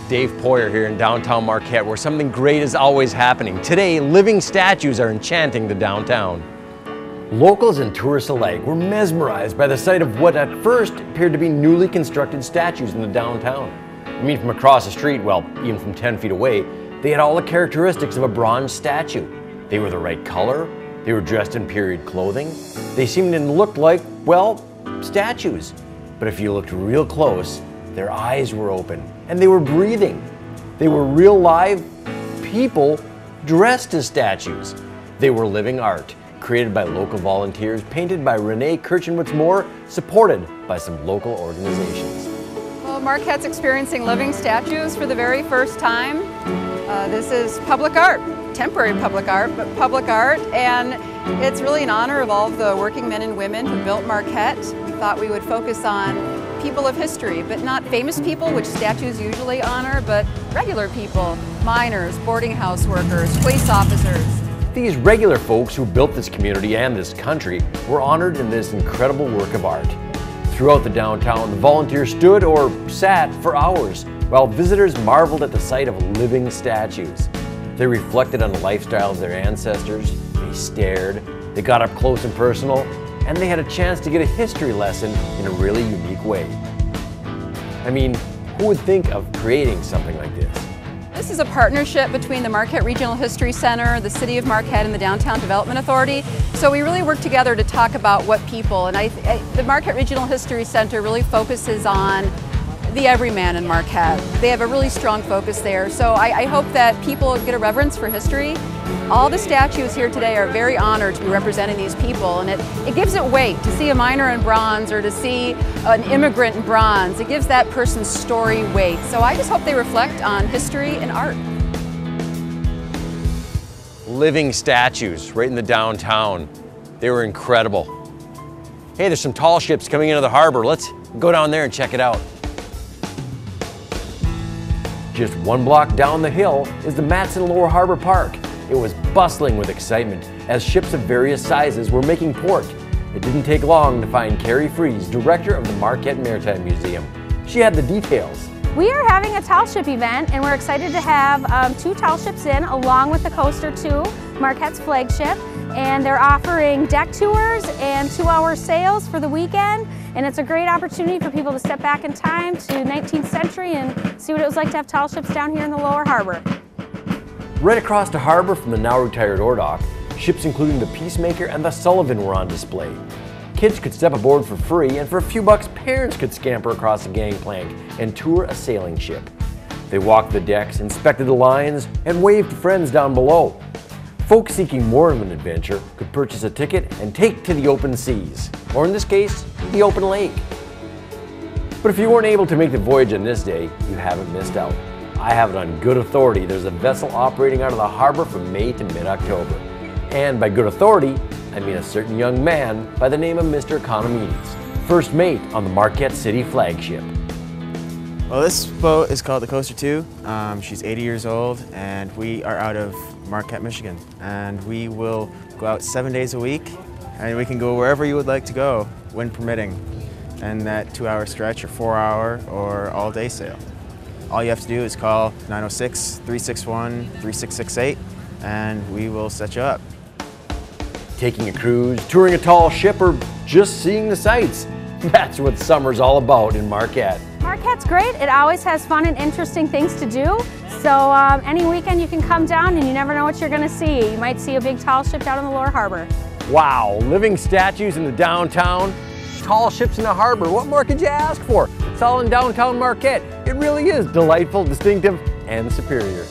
Dave Poyer here in downtown Marquette, where something great is always happening. Today, living statues are enchanting the downtown. Locals and tourists alike were mesmerized by the sight of what at first appeared to be newly constructed statues in the downtown. I mean, from across the street, well, even from 10 feet away, they had all the characteristics of a bronze statue. They were the right color, they were dressed in period clothing, they seemed and looked like, well, statues. But if you looked real close, their eyes were open and they were breathing. They were real live people dressed as statues. They were living art, created by local volunteers, painted by Renee Kirch, and what's more, supported by some local organizations. Well, Marquette's experiencing living statues for the very first time. This is public art, temporary public art, but public art, and it's really an honor of all of the working men and women who built Marquette. We thought we would focus on people of history, but not famous people, which statues usually honor, but regular people, miners, boarding house workers, police officers. These regular folks who built this community and this country were honored in this incredible work of art. Throughout the downtown, the volunteers stood or sat for hours while visitors marveled at the sight of living statues. They reflected on the lifestyle of their ancestors, they stared, they got up close and personal, and they had a chance to get a history lesson in a really unique way. I mean, who would think of creating something like this? This is a partnership between the Marquette Regional History Center, the City of Marquette, and the Downtown Development Authority. So we really work together to talk about what people, and the Marquette Regional History Center really focuses on the everyman in Marquette. They have a really strong focus there. So I hope that people get a reverence for history. All the statues here today are very honored to be representing these people, and it gives it weight to see a miner in bronze or to see an immigrant in bronze. It gives that person's story weight. So I just hope they reflect on history and art. Living statues right in the downtown. They were incredible. Hey, there's some tall ships coming into the harbor. Let's go down there and check it out. Just one block down the hill is the Matson Lower Harbor Park. It was bustling with excitement as ships of various sizes were making port. It didn't take long to find Carrie Fries, director of the Marquette Maritime Museum. She had the details. We are having a tall ship event, and we're excited to have 2 tall ships in along with the Coaster 2, Marquette's flagship. And they're offering deck tours and 2-hour sails for the weekend. And it's a great opportunity for people to step back in time to 19th century and see what it was like to have tall ships down here in the lower harbor. Right across the harbor from the now retired Ordock, ships including the Peacemaker and the Sullivan were on display. Kids could step aboard for free, and for a few bucks, parents could scamper across the gangplank and tour a sailing ship. They walked the decks, inspected the lines, and waved to friends down below. Folks seeking more of an adventure could purchase a ticket and take to the open seas, or in this case, the open lake. But if you weren't able to make the voyage on this day, you haven't missed out. I have it on good authority there's a vessel operating out of the harbor from May to mid-October. And by good authority, I mean a certain young man by the name of Mr. Economides, first mate on the Marquette City flagship. Well, this boat is called the Coaster 2. She's 80 years old, and we are out of Marquette, Michigan. And we will go out 7 days a week, and we can go wherever you would like to go, wind permitting. And that 2-hour stretch, or 4-hour, or all-day sail. All you have to do is call 906-361-3668, and we will set you up. Taking a cruise, touring a tall ship, or just seeing the sights. That's what summer's all about in Marquette. Marquette's great. It always has fun and interesting things to do. So any weekend you can come down and you never know what you're going to see. You might see a big tall ship down in the lower harbor. Wow, living statues in the downtown, tall ships in the harbor. What more could you ask for? It's all in downtown Marquette. It really is delightful, distinctive, and superior.